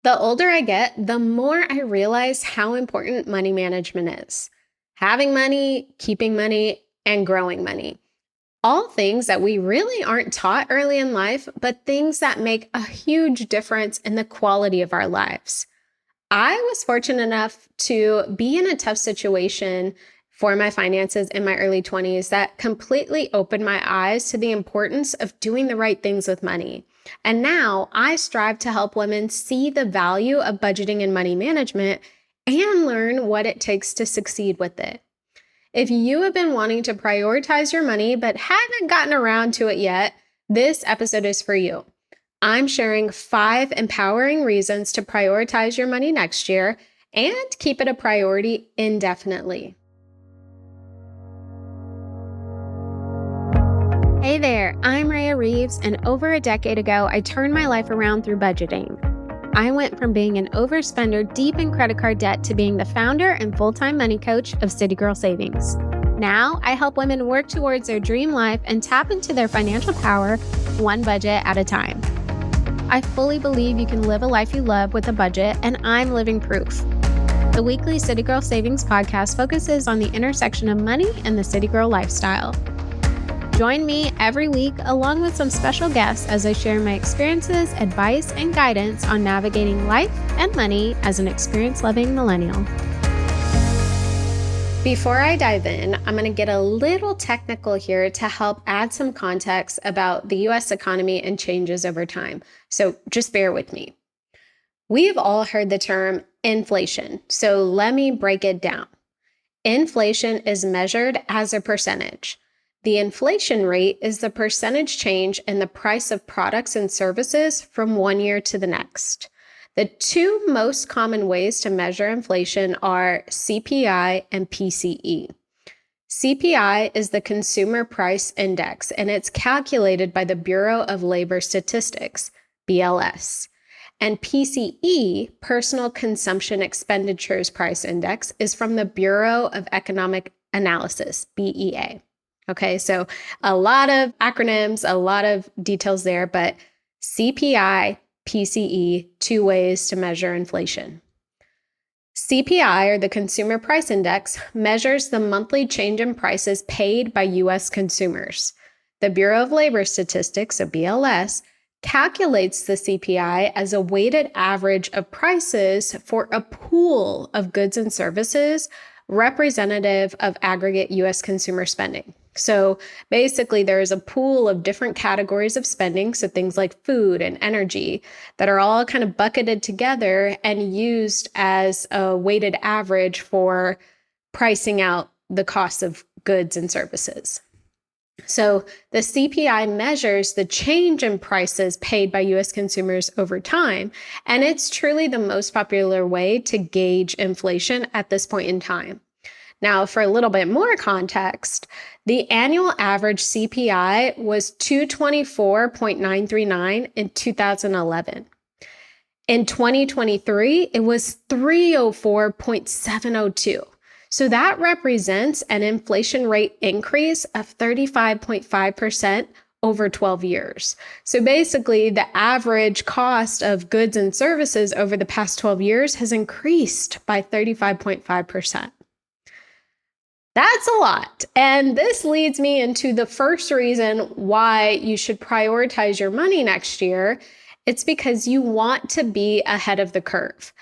The older I get, the more I realize how important money management is. Having money, keeping money, and growing money. All things that we really aren't taught early in life, but things that make a huge difference in the quality of our lives. I was fortunate enough to be in a tough situation for my finances in my early 20s that completely opened my eyes to the importance of doing the right things with money. And now I strive to help women see the value of budgeting and money management and learn what it takes to succeed with it. If you have been wanting to prioritize your money but haven't gotten around to it yet, this episode is for you. I'm sharing 5 empowering reasons to prioritize your money next year and keep it a priority indefinitely. Hey there, I'm Raya Reeves, and over a decade ago, I turned my life around through budgeting. I went from being an overspender deep in credit card debt to being the founder and full-time money coach of City Girl Savings. Now, I help women work towards their dream life and tap into their financial power one budget at a time. I fully believe you can live a life you love with a budget, and I'm living proof. The weekly City Girl Savings podcast focuses on the intersection of money and the City Girl lifestyle. Join me every week along with some special guests as I share my experiences, advice, and guidance on navigating life and money as an experience-loving millennial. Before I dive in, I'm going to get a little technical here to help add some context about the US economy and changes over time. So just bear with me. We have all heard the term inflation, so let me break it down. Inflation is measured as a percentage. The inflation rate is the percentage change in the price of products and services from one year to the next. The 2 most common ways to measure inflation are CPI and PCE. CPI is the Consumer Price Index, and it's calculated by the Bureau of Labor Statistics, BLS. And PCE, Personal Consumption Expenditures Price Index, is from the Bureau of Economic Analysis, BEA. Okay, so a lot of acronyms, a lot of details there, but CPI, PCE, 2 ways to measure inflation. CPI, or the Consumer Price Index, measures the monthly change in prices paid by U.S. consumers. The Bureau of Labor Statistics, or BLS, calculates the CPI as a weighted average of prices for a pool of goods and services representative of aggregate U.S. consumer spending. So basically, there is a pool of different categories of spending, so things like food and energy, that are all kind of bucketed together and used as a weighted average for pricing out the cost of goods and services. So the CPI measures the change in prices paid by U.S. consumers over time, and it's truly the most popular way to gauge inflation at this point in time. Now, for a little bit more context, the annual average CPI was 224.939 in 2011. In 2023, it was 304.702. So that represents an inflation rate increase of 35.5% over 12 years. So basically, the average cost of goods and services over the past 12 years has increased by 35.5%. That's a lot. And this leads me into the first reason why you should prioritize your money next year. It's because you want to be ahead of the curve.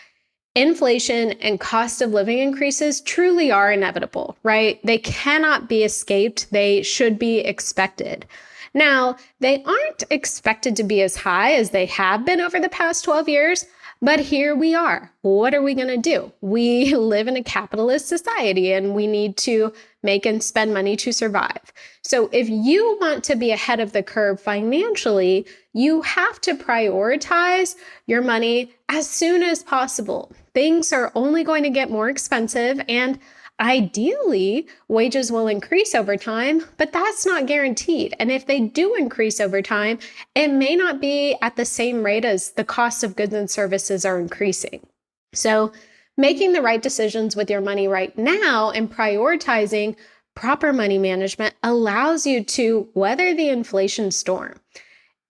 Inflation and cost of living increases truly are inevitable, right? They cannot be escaped. They should be expected. Now, they aren't expected to be as high as they have been over the past 12 years, but here we are. What are we going to do? We live in a capitalist society and we need to make and spend money to survive. So if you want to be ahead of the curve financially, you have to prioritize your money as soon as possible. Things are only going to get more expensive, and ideally, wages will increase over time, but that's not guaranteed. And if they do increase over time, it may not be at the same rate as the cost of goods and services are increasing. So making the right decisions with your money right now and prioritizing proper money management allows you to weather the inflation storm.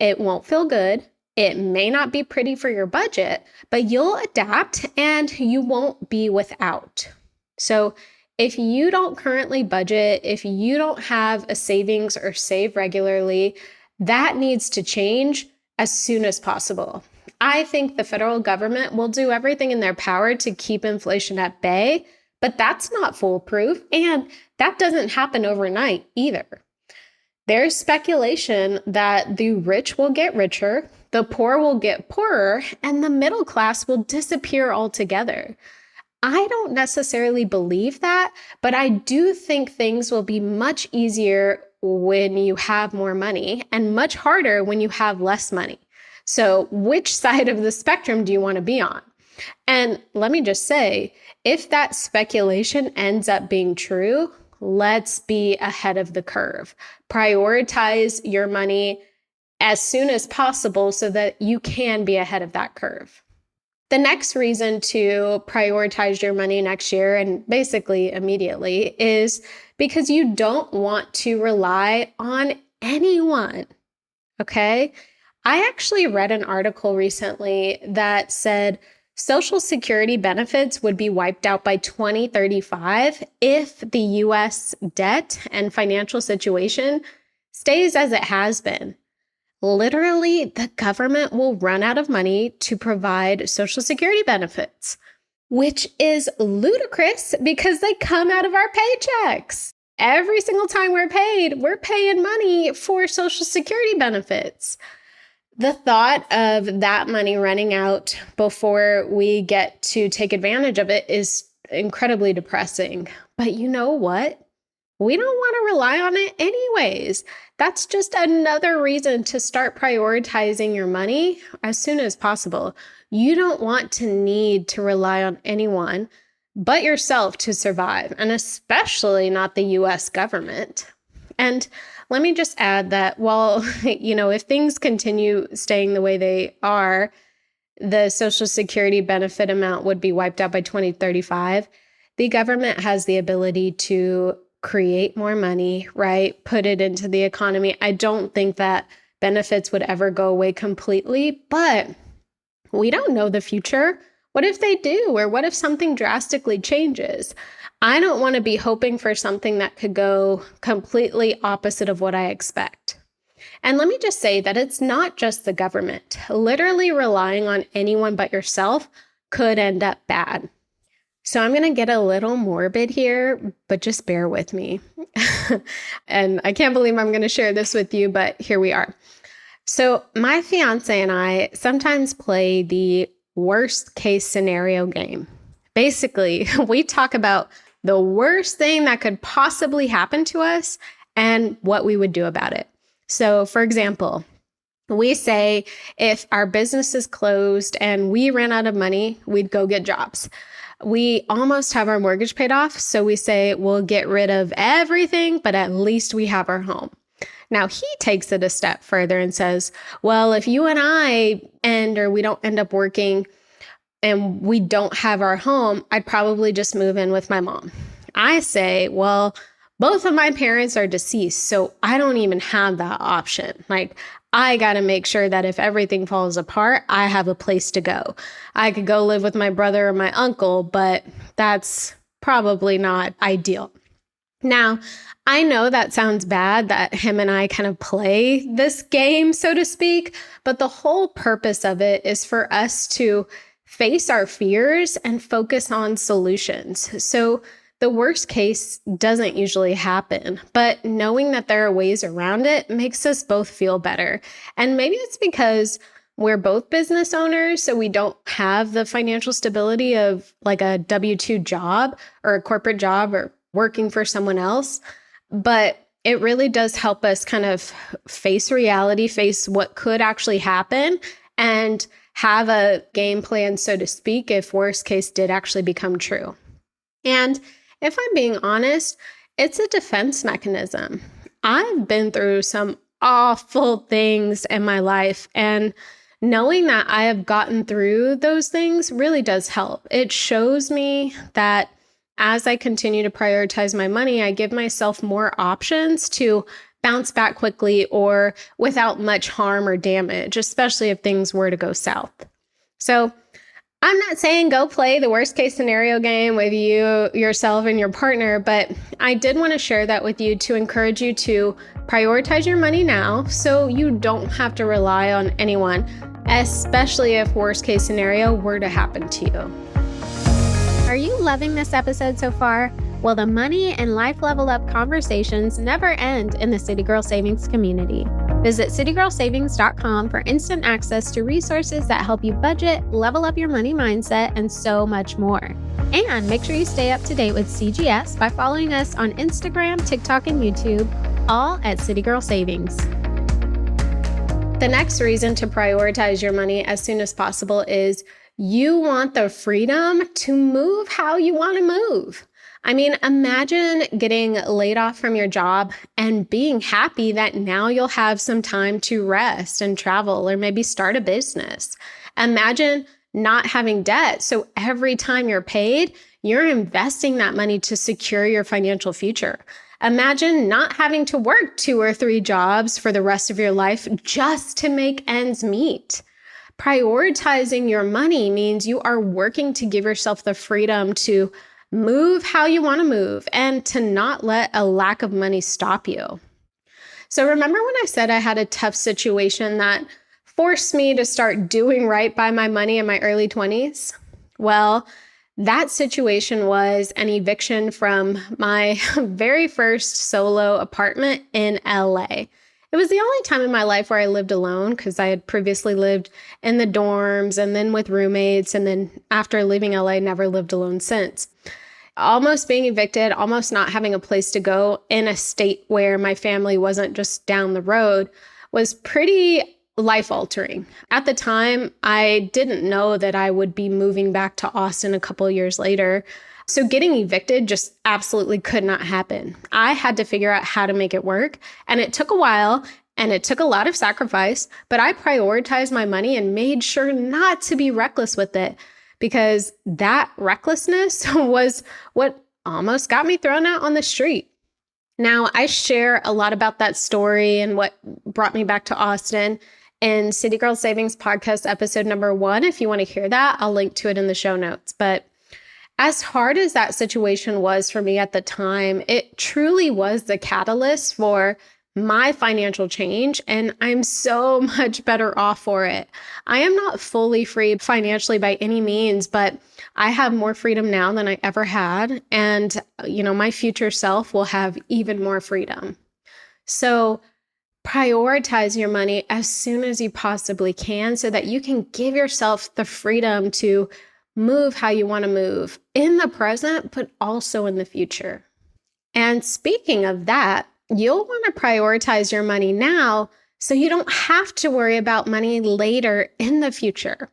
It won't feel good. It may not be pretty for your budget, but you'll adapt and you won't be without. So, if you don't currently budget, if you don't have a savings or save regularly, that needs to change as soon as possible. I think the federal government will do everything in their power to keep inflation at bay, but that's not foolproof, and that doesn't happen overnight either. There's speculation that the rich will get richer, the poor will get poorer, and the middle class will disappear altogether. I don't necessarily believe that, but I do think things will be much easier when you have more money and much harder when you have less money. So, which side of the spectrum do you want to be on? And let me just say, if that speculation ends up being true, let's be ahead of the curve. Prioritize your money as soon as possible so that you can be ahead of that curve. The next reason to prioritize your money next year, and basically immediately, is because you don't want to rely on anyone, okay? I actually read an article recently that said Social Security benefits would be wiped out by 2035 if the US debt and financial situation stays as it has been. Literally, the government will run out of money to provide Social Security benefits, which is ludicrous because they come out of our paychecks. Every single time we're paying money for Social Security benefits. The thought of that money running out before we get to take advantage of it is incredibly depressing. But you know what? We don't want to rely on it anyways. That's just another reason to start prioritizing your money as soon as possible. You don't want to need to rely on anyone but yourself to survive, and especially not the US government. And let me just add that while, if things continue staying the way they are, the Social Security benefit amount would be wiped out by 2035. The government has the ability to create more money, right? Put it into the economy. I don't think that benefits would ever go away completely, but we don't know the future. What if they do? Or what if something drastically changes? I don't want to be hoping for something that could go completely opposite of what I expect. And let me just say that it's not just the government. Literally relying on anyone but yourself could end up bad. So I'm going to get a little morbid here, but just bear with me. And I can't believe I'm going to share this with you, but here we are. So my fiancé and I sometimes play the worst case scenario game. Basically, we talk about the worst thing that could possibly happen to us and what we would do about it. So for example, we say if our business is closed and we ran out of money, we'd go get jobs. We almost have our mortgage paid off, so we say we'll get rid of everything, but at least we have our home. Now, he takes it a step further and says, well, if you and I we don't end up working and we don't have our home, I'd probably just move in with my mom. I say, well, both of my parents are deceased, so I don't even have that option. I got to make sure that if everything falls apart, I have a place to go. I could go live with my brother or my uncle, but that's probably not ideal. Now, I know that sounds bad that him and I kind of play this game, so to speak, but the whole purpose of it is for us to face our fears and focus on solutions. So the worst case doesn't usually happen, but knowing that there are ways around it makes us both feel better. And maybe it's because we're both business owners, so we don't have the financial stability of like a W-2 job or a corporate job or working for someone else. But it really does help us kind of face reality, face what could actually happen, and have a game plan, so to speak, if worst case did actually become true. And if I'm being honest, it's a defense mechanism. I've been through some awful things in my life, and knowing that I have gotten through those things really does help. It shows me that as I continue to prioritize my money, I give myself more options to bounce back quickly or without much harm or damage, especially if things were to go south. So I'm not saying go play the worst case scenario game with you, yourself, and your partner, but I did want to share that with you to encourage you to prioritize your money now so you don't have to rely on anyone, especially if worst case scenario were to happen to you. Are you loving this episode so far? Well, the money and life level up conversations never end in the City Girl Savings community. Visit citygirlsavings.com for instant access to resources that help you budget, level up your money mindset, and so much more. And make sure you stay up to date with CGS by following us on Instagram, TikTok, and YouTube, all at City Girl Savings. The next reason to prioritize your money as soon as possible is you want the freedom to move how you want to move. I mean, imagine getting laid off from your job and being happy that now you'll have some time to rest and travel or maybe start a business. Imagine not having debt. So every time you're paid, you're investing that money to secure your financial future. Imagine not having to work 2 or 3 jobs for the rest of your life just to make ends meet. Prioritizing your money means you are working to give yourself the freedom to move how you want to move and to not let a lack of money stop you. So remember when I said I had a tough situation that forced me to start doing right by my money in my early 20s? Well, that situation was an eviction from my very first solo apartment in LA. It was the only time in my life where I lived alone because I had previously lived in the dorms and then with roommates. And then after leaving LA, never lived alone since. Almost being evicted, almost not having a place to go in a state where my family wasn't just down the road was pretty life-altering. At the time, I didn't know that I would be moving back to Austin a couple of years later. So getting evicted just absolutely could not happen. I had to figure out how to make it work, and it took a while. And it took a lot of sacrifice, but I prioritized my money and made sure not to be reckless with it, because that recklessness was what almost got me thrown out on the street. Now, I share a lot about that story and what brought me back to Austin in City Girl Savings podcast episode number 1. If you want to hear that, I'll link to it in the show notes. But as hard as that situation was for me at the time, it truly was the catalyst for my financial change, and I'm so much better off for it. I am not fully free financially by any means, but I have more freedom now than I ever had. And, my future self will have even more freedom. So prioritize your money as soon as you possibly can so that you can give yourself the freedom to move how you want to move in the present, but also in the future. And speaking of that, you'll want to prioritize your money now so you don't have to worry about money later in the future.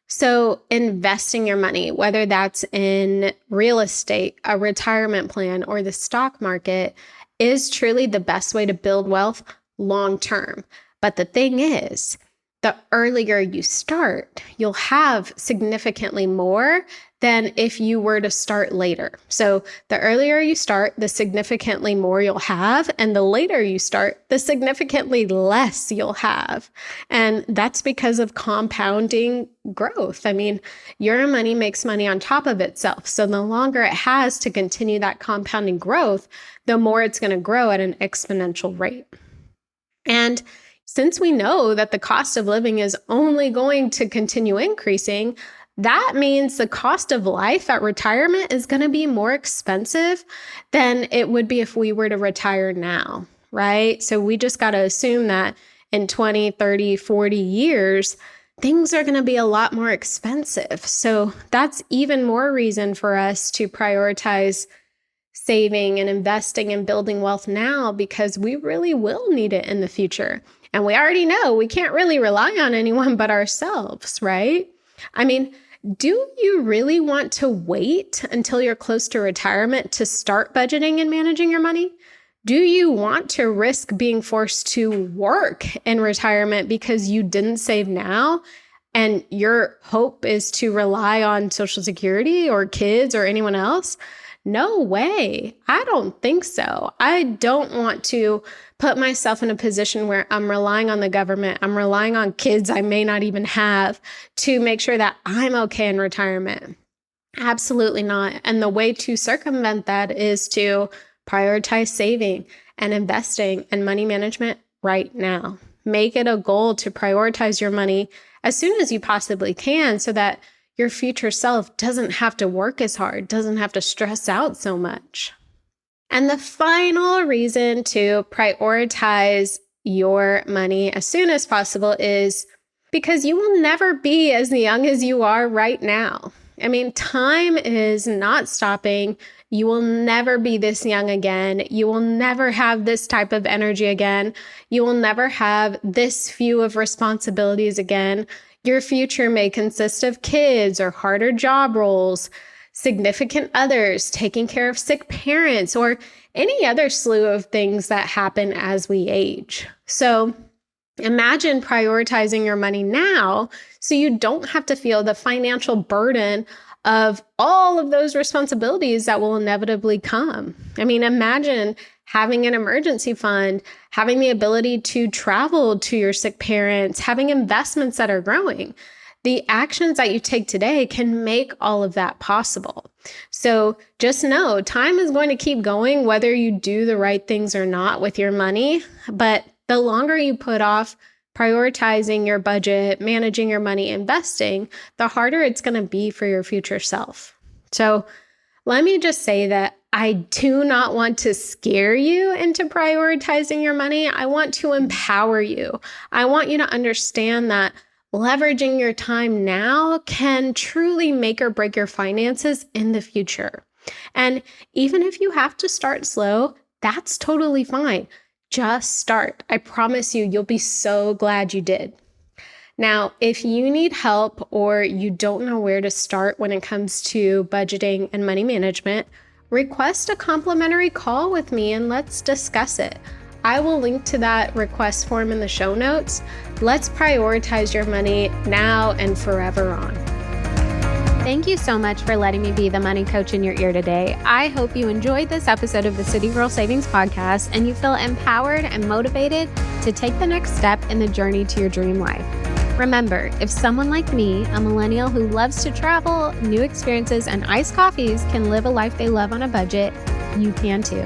So investing your money, whether that's in real estate, a retirement plan, or the stock market, is truly the best way to build wealth long term. But the thing is, the earlier you start, you'll have significantly more than if you were to start later. So the earlier you start, the significantly more you'll have. And the later you start, the significantly less you'll have. And that's because of compounding growth. I mean, your money makes money on top of itself. So the longer it has to continue that compounding growth, the more it's going to grow at an exponential rate. And since we know that the cost of living is only going to continue increasing, that means the cost of life at retirement is going to be more expensive than it would be if we were to retire now, right? So we just got to assume that in 20, 30, 40 years, things are going to be a lot more expensive. So that's even more reason for us to prioritize saving and investing and building wealth now, because we really will need it in the future. And we already know we can't really rely on anyone but ourselves, right? I mean, do you really want to wait until you're close to retirement to start budgeting and managing your money? Do you want to risk being forced to work in retirement because you didn't save now and your hope is to rely on Social Security or kids or anyone else? No way. I don't think so. I don't want to put myself in a position where I'm relying on the government, I'm relying on kids I may not even have to make sure that I'm okay in retirement. Absolutely not. And the way to circumvent that is to prioritize saving and investing and money management right now. Make it a goal to prioritize your money as soon as you possibly can so that your future self doesn't have to work as hard, doesn't have to stress out so much. And the final reason to prioritize your money as soon as possible is because you will never be as young as you are right now. I mean, time is not stopping. You will never be this young again. You will never have this type of energy again. You will never have this few of responsibilities again. Your future may consist of kids or harder job roles, significant others, taking care of sick parents, or any other slew of things that happen as we age. So imagine prioritizing your money now so you don't have to feel the financial burden of all of those responsibilities that will inevitably come. I mean, imagine having an emergency fund, having the ability to travel to your sick parents, having investments that are growing. The actions that you take today can make all of that possible. So just know time is going to keep going whether you do the right things or not with your money. But the longer you put off prioritizing your budget, managing your money, investing, the harder it's going to be for your future self. So let me just say that I do not want to scare you into prioritizing your money. I want to empower you. I want you to understand that leveraging your time now can truly make or break your finances in the future. And even if you have to start slow, that's totally fine. Just start. I promise you, you'll be so glad you did. Now, if you need help or you don't know where to start when it comes to budgeting and money management, request a complimentary call with me and let's discuss it. I will link to that request form in the show notes. Let's prioritize your money now and forever on. Thank you so much for letting me be the money coach in your ear today. I hope you enjoyed this episode of the City Girl Savings Podcast and you feel empowered and motivated to take the next step in the journey to your dream life. Remember, if someone like me, a millennial who loves to travel, new experiences, and iced coffees can live a life they love on a budget, you can too.